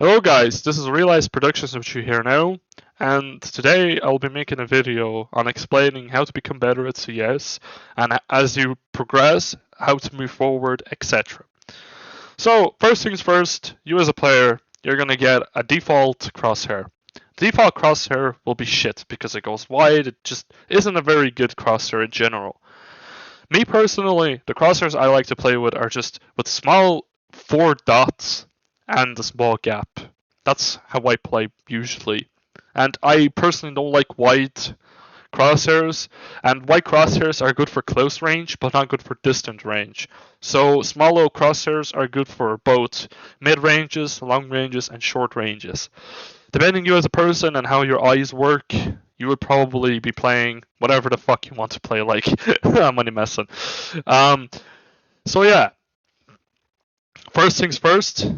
Hello guys, this is Realize Productions which you hear now, and today I'll be making a video on explaining how to become better at CS, and as you progress, how to move forward, etc. So, first things first, you as a player, you're gonna get a default crosshair. Default crosshair will be shit because it goes wide, it just isn't a very good crosshair in general. Me personally, the crosshairs I like to play with are just with small 4 dots and a small gap. That's how I play usually. And I personally don't like wide crosshairs, and wide crosshairs are good for close range, but not good for distant range. So small low crosshairs are good for both mid ranges, long ranges, and short ranges. Depending you as a person and how your eyes work, you would probably be playing whatever the fuck you want to play like. I'm only messing. Um, so yeah, first things first,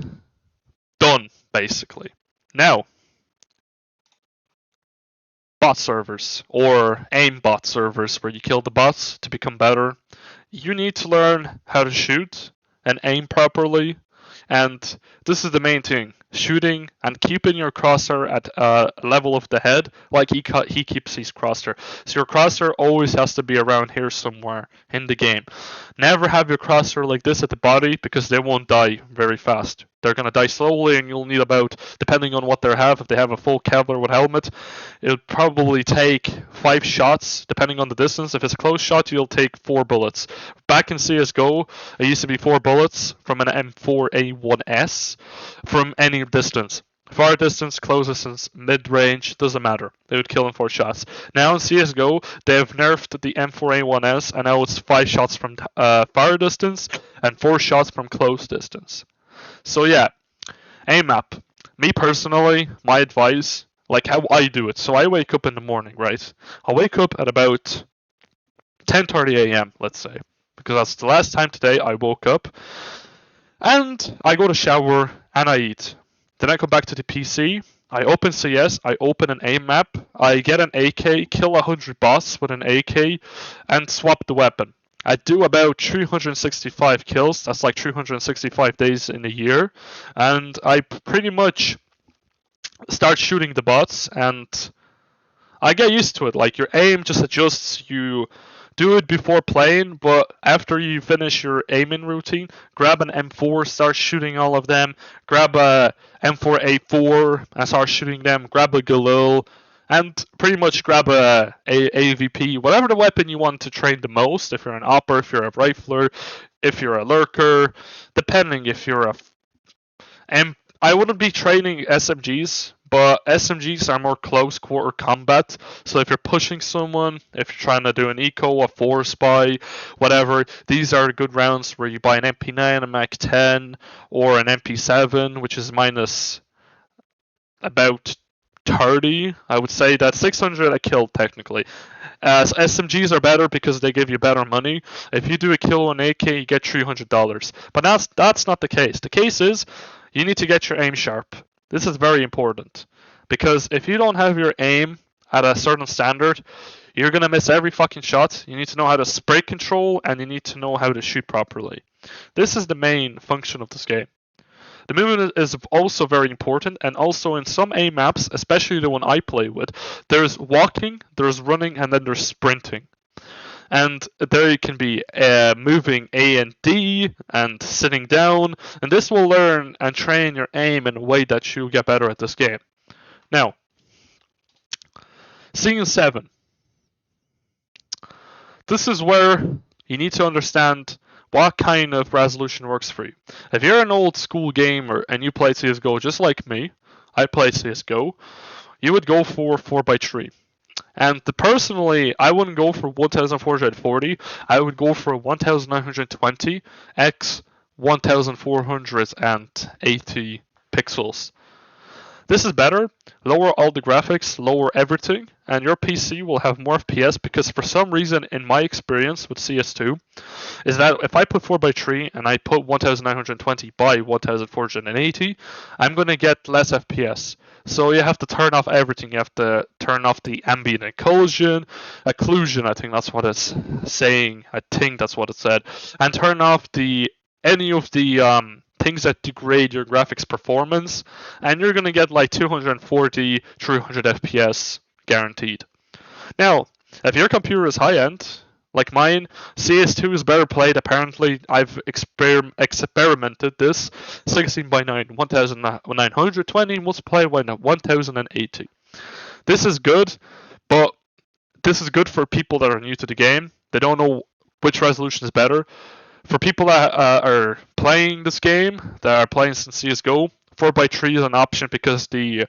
done, basically. Now, bot servers, or aim bot servers, where you kill the bots to become better. You need to learn how to shoot and aim properly, and this is the main thing. Shooting and keeping your crosshair at a level of the head, like he keeps his crosshair. So your crosshair always has to be around here somewhere in the game. Never have your crosshair like this at the body because they won't die very fast. They're gonna die slowly, and you'll need about, depending on what they have, if they have a full Kevlar with helmet, it'll probably take 5 shots, depending on the distance. If it's a close shot, you'll take 4 bullets. Back in CS:GO, it used to be 4 bullets from an M4A1S from any distance. Far distance, close distance, mid range, doesn't matter. They would kill in 4 shots. Now in CS:GO, they've nerfed the M4A1S, and now it's 5 shots from far distance and 4 shots from close distance. So yeah, aim map. Me personally, my advice, like how I do it. So I wake up in the morning, right? I wake up at about 10:30 a.m. Let's say, because that's the last time today I woke up. And I go to shower and I eat. Then I come back to the PC. I open CS. I open an aim map. I get an AK, kill 100 bots with an AK, and swap the weapon. I do about 365 kills. That's like 365 days in a year, and I pretty much start shooting the bots, and I get used to it. Like your aim just adjusts. You do it before playing, but after you finish your aiming routine, grab an M4, start shooting all of them. Grab a M4A4 and start shooting them. Grab a Galil, and pretty much grab a AVP, whatever the weapon you want to train the most. If you're an opper, if you're a rifler, if you're a lurker, depending if you're a I wouldn't be training SMGs, but SMGs are more close quarter combat. So if you're pushing someone, if you're trying to do an eco, a 4 spy, whatever, these are good rounds where you buy an MP9, a Mac 10, or an MP7, which is minus about 30. I would say that 600 a kill technically. SMGs are better because they give you better money. If you do a kill on AK, you get $300. But that's not the case. The case is you need to get your aim sharp. This is very important because if you don't have your aim at a certain standard, you're gonna miss every fucking shot. You need to know how to spray control, and you need to know how to shoot properly. This is the main function of this game. The movement is also very important, and also in some aim maps, especially the one I play with, there's walking, there's running, and then there's sprinting. And there you can be moving A and D and sitting down, and this will learn and train your aim in a way that you'll get better at this game. Now, Scene 7. This is where you need to understand what kind of resolution works for you. If you're an old school gamer and you play CSGO just like me, I play CSGO, you would go for 4x3. And personally, I wouldn't go for 1440, I would go for 1920 x 1480 pixels. This is better. Lower all the graphics, lower everything, and your PC will have more FPS because for some reason, in my experience with CS2, is that if I put 4x3 and I put 1920 by 1480, I'm going to get less FPS. So you have to turn off everything. You have to turn off the ambient occlusion, I think that's what it's saying. I think that's what it said. And turn off any of the things that degrade your graphics performance, and you're going to get like 240, 300 FPS guaranteed. Now, if your computer is high end, like mine, CS2 is better played. Apparently, I've experimented this 16 by 9, 1920 multiplied by 1080. This is good, but this is good for people that are new to the game. They don't know which resolution is better. For people that are playing this game, that are playing since CSGO, 4x3 is an option because the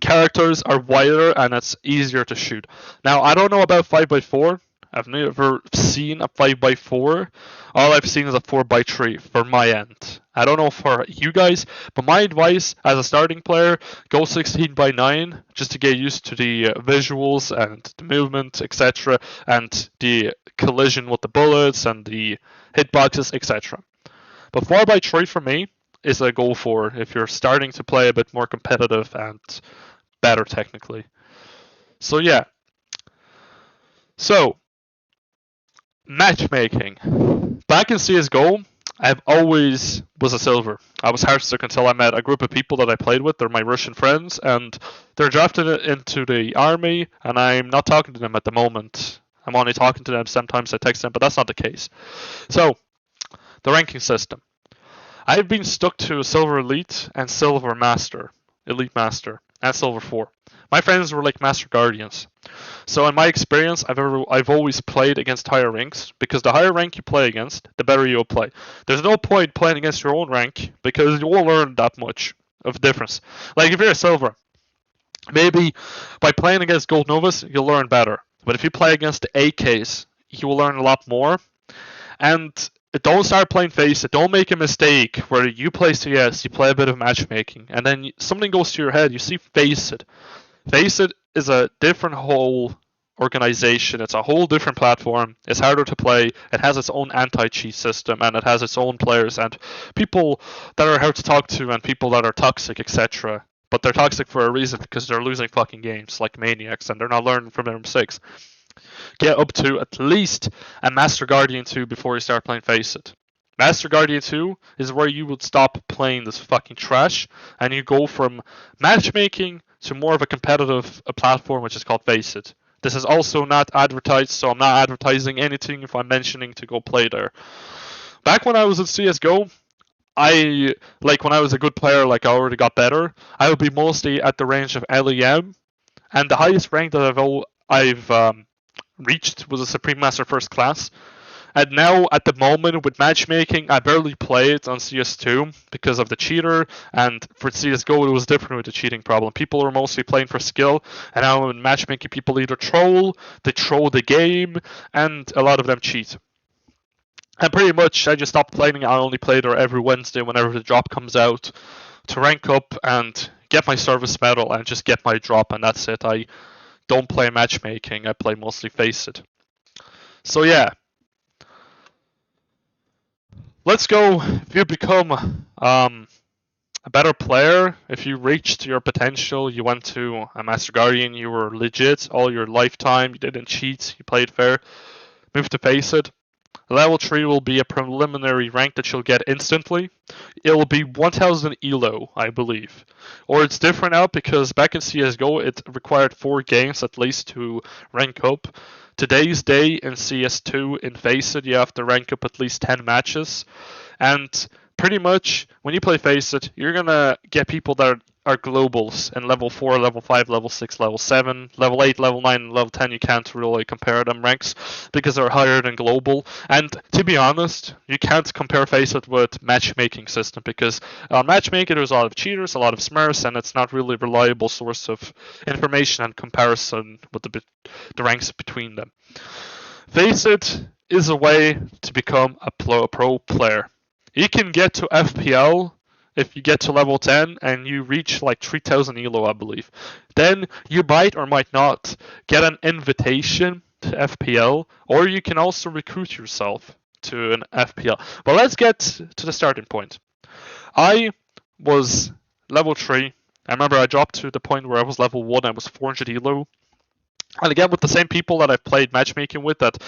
characters are wider and it's easier to shoot. Now, I don't know about 5x4. I've never seen a 5x4. All I've seen is a 4x3 for my end. I don't know for you guys, but my advice as a starting player, go 16 by 9 just to get used to the visuals and the movement, etc., and the collision with the bullets and the hitboxes, etc. But 4x3 for me is a go for if you're starting to play a bit more competitive and better technically. So yeah. So matchmaking. Back in CSGO, I've always was a silver. I was Heartstick until I met a group of people that I played with. They're my Russian friends, and they're drafted into the army, and I'm not talking to them at the moment. I'm only talking to them sometimes. I text them, but that's not the case. So, the ranking system. I've been stuck to Silver Elite and Silver Master, Elite Master, and Silver 4. My friends were like Master Guardians. So in my experience, I've always played against higher ranks, because the higher rank you play against, the better you'll play. There's no point playing against your own rank, because you won't learn that much of difference. Like if you're a silver, maybe by playing against Gold Novas, you'll learn better. But if you play against the AKs, you will learn a lot more. And don't start playing Face It. Don't make a mistake where you play CS, you play a bit of matchmaking, and then something goes to your head, you see Face It. Face It is a different whole organization. It's a whole different platform. It's harder to play. It has its own anti-cheat system, and it has its own players and people that are hard to talk to and people that are toxic, etc. But they're toxic for a reason, because they're losing fucking games like maniacs and they're not learning from their mistakes. Get up to at least a Master Guardian 2 before you start playing Face It. Master Guardian 2 is where you would stop playing this fucking trash and you go from matchmaking to more of a competitive platform, which is called Face It. This is also not advertised, so I'm not advertising anything if I'm mentioning to go play there. Back when I was in CSGO, when I was a good player, like I already got better, I would be mostly at the range of LEM, and the highest rank that I've reached was a Supreme Master First Class. And now, at the moment, with matchmaking, I barely play it on CS2 because of the cheater, and for CSGO it was different with the cheating problem. People were mostly playing for skill, and now in matchmaking people either they troll the game, and a lot of them cheat. And pretty much I just stopped playing. I only play there every Wednesday whenever the drop comes out to rank up and get my service medal and just get my drop, and that's it. I don't play matchmaking, I play mostly Face It. So yeah. Let's go. If you become a better player, if you reached your potential, you went to a Master Guardian, you were legit all your lifetime, you didn't cheat, you played fair, move to Face It. Level 3 will be a preliminary rank that you'll get instantly. It will be 1000 ELO, I believe. Or it's different now because back in CSGO it required 4 games at least to rank up. Today's day in CS2 in Face It, you have to rank up at least 10 matches. And pretty much when you play Face It, you're gonna get people that are globals in level 4, level 5, level 6, level 7, level 8, level 9, and level 10. You can't really compare them ranks because they're higher than global. And to be honest, you can't compare Face It with matchmaking system because on matchmaking there's a lot of cheaters, a lot of smurfs, and it's not really a reliable source of information and comparison with the ranks between them. Face It is a way to become a pro player. You can get to FPL if you get to level 10 and you reach like 3000 ELO, I believe. Then you might or might not get an invitation to FPL, or you can also recruit yourself to an FPL. But let's get to the starting point. I was level 3. I remember I dropped to the point where I was level 1, I was 400 ELO. And again, with the same people that I've played matchmaking with that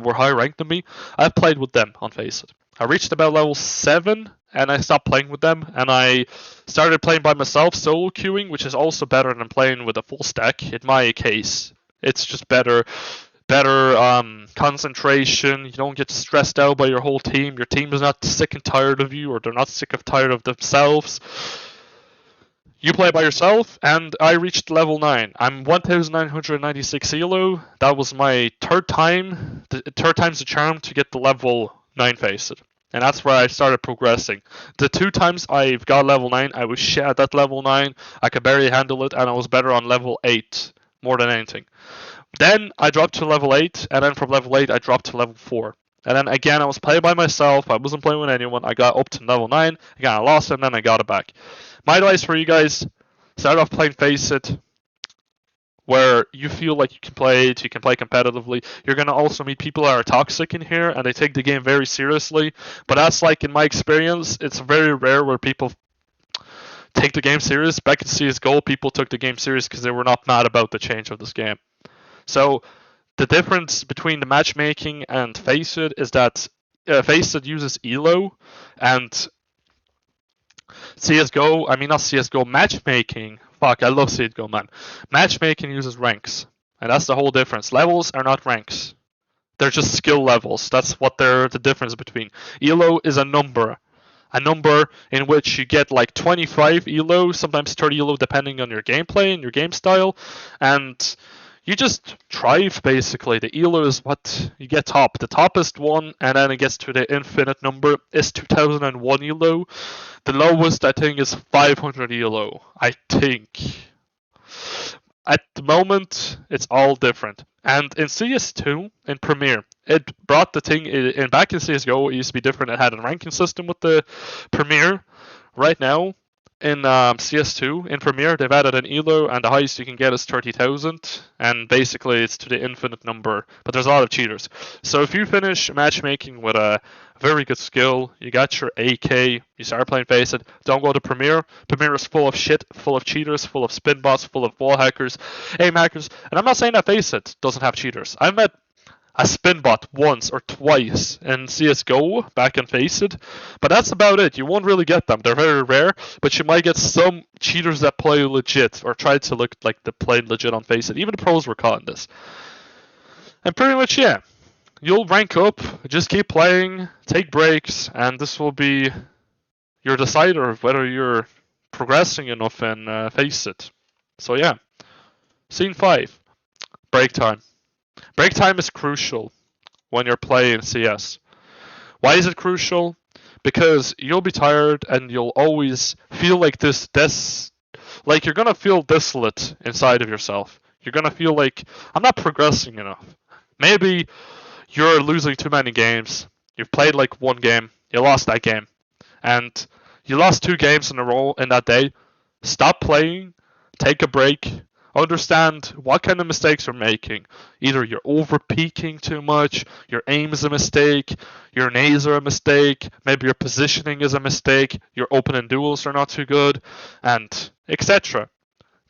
were higher ranked than me, I've played with them on Face It. I reached about level 7 and I stopped playing with them, and I started playing by myself, solo queuing, which is also better than playing with a full stack. In my case, it's just better concentration. You don't get stressed out by your whole team. Your team is not sick and tired of you, or they're not sick of tired of themselves. You play by yourself, and I reached level 9. I'm 1996 elo. That was my third time. Third time's the charm to get the level 9 Faceit. And that's where I started progressing. The 2 times I've got level 9, I was shit at that level 9. I could barely handle it, and I was better on level 8 more than anything. Then I dropped to level 8, and then from level 8 I dropped to level 4. And then again I was playing by myself, I wasn't playing with anyone, I got up to level 9, again I lost it, and then I got it back. My advice for you guys, start off playing Faceit, where you feel like you can play competitively. You're going to also meet people that are toxic in here, and they take the game very seriously. But that's like, in my experience, it's very rare where people take the game serious. Back in CSGO, people took the game serious because they were not mad about the change of this game. So the difference between the matchmaking and Faceit is that Faceit uses elo, and matchmaking. Fuck, I love CSGO, man. Matchmaking uses ranks, and that's the whole difference. Levels are not ranks; they're just skill levels. That's what they're the difference between. Elo is a number in which you get like 25 elo, sometimes 30 elo, depending on your gameplay and your game style, and you just thrive, basically. The elo is what you get top. The toppest one, and then it gets to the infinite number, is 2001 elo. The lowest, I think, is 500 elo, I think. At the moment, it's all different. And in CS2, in Premier, it brought the thing in. Back in CSGO, it used to be different. It had a ranking system with the Premier. Right now, in CS2, in Premier, they've added an elo, and the highest you can get is 30,000, and basically it's to the infinite number, but there's a lot of cheaters. So if you finish matchmaking with a very good skill, you got your AK, you start playing Faceit, don't go to Premier. Premier is full of shit, full of cheaters, full of spin bots, full of wall hackers, aim hackers, and I'm not saying that Faceit doesn't have cheaters. I've met a spin bot once or twice in CSGO back in Faceit, but that's about it. You won't really get them. They're very rare, but you might get some cheaters that play legit or try to look like they played legit on Faceit. Even the pros were caught in this. And pretty much, yeah, you'll rank up, just keep playing, take breaks, and this will be your decider of whether you're progressing enough in Faceit. So yeah, scene 5, break time. Break time is crucial when you're playing CS. Why is it crucial? Because you'll be tired and you'll always feel like like you're gonna feel desolate inside of yourself. You're gonna feel like, I'm not progressing enough. Maybe you're losing too many games. You've played like one game, you lost that game, and you lost 2 games in a row in that day. Stop playing, take a break, understand what kind of mistakes you're making. Either you're over peaking too much, your aim is a mistake, your nades are a mistake, maybe your positioning is a mistake, your opening duels are not too good, and etc.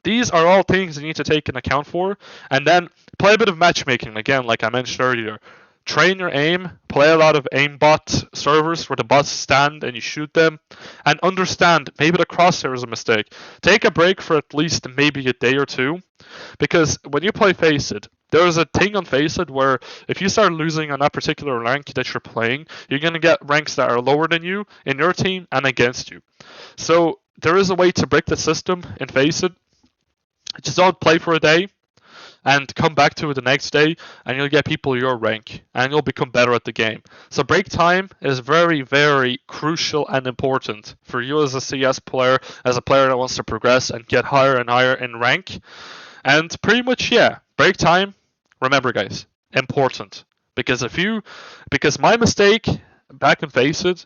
These are all things you need to take into account for, and then play a bit of matchmaking, again, like I mentioned earlier. Train your aim, play a lot of aimbot servers where the bots stand and you shoot them, and understand maybe the crosshair is a mistake. Take a break for at least maybe a day or 2, because when you play Faceit, there's a thing on Faceit where if you start losing on that particular rank that you're playing, you're going to get ranks that are lower than you in your team and against you. So there is a way to break the system in Faceit. Just don't play for a day and come back to it the next day, and you'll get people your rank, and you'll become better at the game. So break time is very, very crucial and important for you as a CS player, as a player that wants to progress and get higher and higher in rank. And pretty much, yeah, break time, remember guys, important. Because my mistake back in Faceit,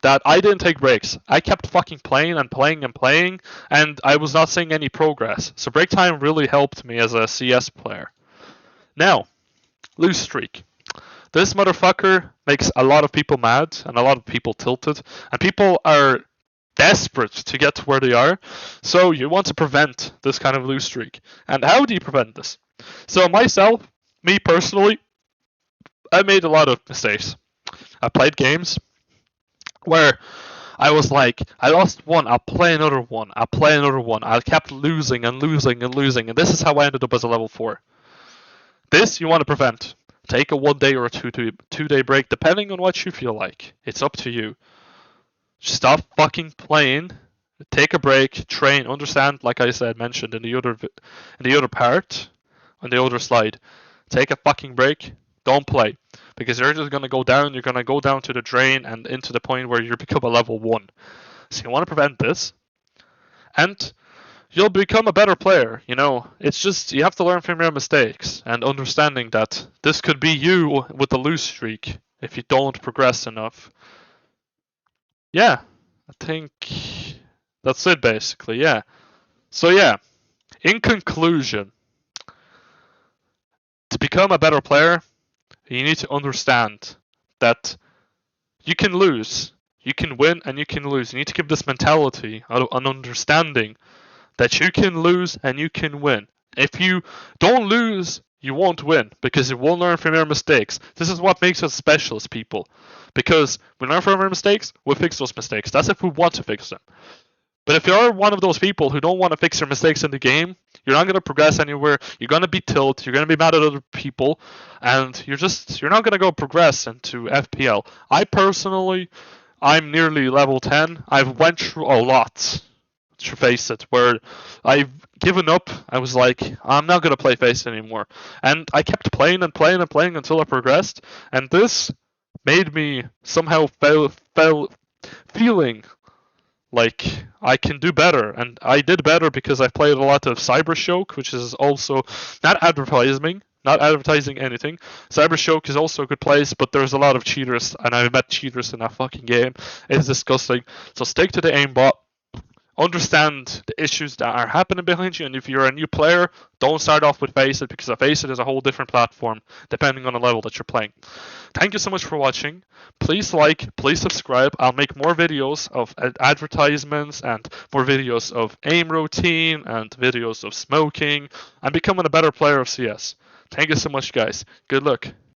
that I didn't take breaks. I kept fucking playing and playing and playing, and I was not seeing any progress. So break time really helped me as a CS player. Now, lose streak. This motherfucker makes a lot of people mad and a lot of people tilted, and people are desperate to get to where they are. So you want to prevent this kind of lose streak. And how do you prevent this? So me personally, I made a lot of mistakes. I played games where I was like, I lost one, I'll play another one, I'll play another one. I kept losing and losing and losing, and this is how I ended up as a level 4. This you want to prevent. Take a 1 day or a 2 day break, depending on what you feel like. It's up to you. Stop fucking playing. Take a break, train, understand, like I said, mentioned in the other part, on the other slide. Take a fucking break, don't play. Because you're just gonna go down, you're gonna go down to the drain and into the point where you become a level 1. So you wanna prevent this. And you'll become a better player, you know. It's just you have to learn from your mistakes and understanding that this could be you with the lose streak if you don't progress enough. Yeah, I think that's it basically, yeah. So yeah, in conclusion, to become a better player, you need to understand that you can lose, you can win, and you can lose. You need to give this mentality, an understanding that you can lose and you can win. If you don't lose, you won't win because you won't learn from your mistakes. This is what makes us special as people. Because we learn from our mistakes, we'll fix those mistakes. That's if we want to fix them. But if you're one of those people who don't want to fix your mistakes in the game, you're not going to progress anywhere. You're going to be tilted. You're going to be mad at other people, and you're not going to go progress into FPL. I'm nearly level 10. I've went through a lot to FACEIT where I've given up. I was like, I'm not going to play FACEIT anymore. And I kept playing and playing and playing until I progressed. And this made me somehow feeling like I can do better. And I did better because I played a lot of Cybershock, which is also not advertising anything. Cybershock is also a good place, but there's a lot of cheaters, and I've met cheaters in that fucking game. It's disgusting. So stick to the aimbot. Understand the issues that are happening behind you, and if you're a new player, don't start off with FACEIT because FACEIT is a whole different platform depending on the level that you're playing. Thank you so much for watching. Please like, please subscribe. I'll make more videos of advertisements and more videos of aim routine and videos of smoking and becoming a better player of CS. Thank you so much, guys. Good luck.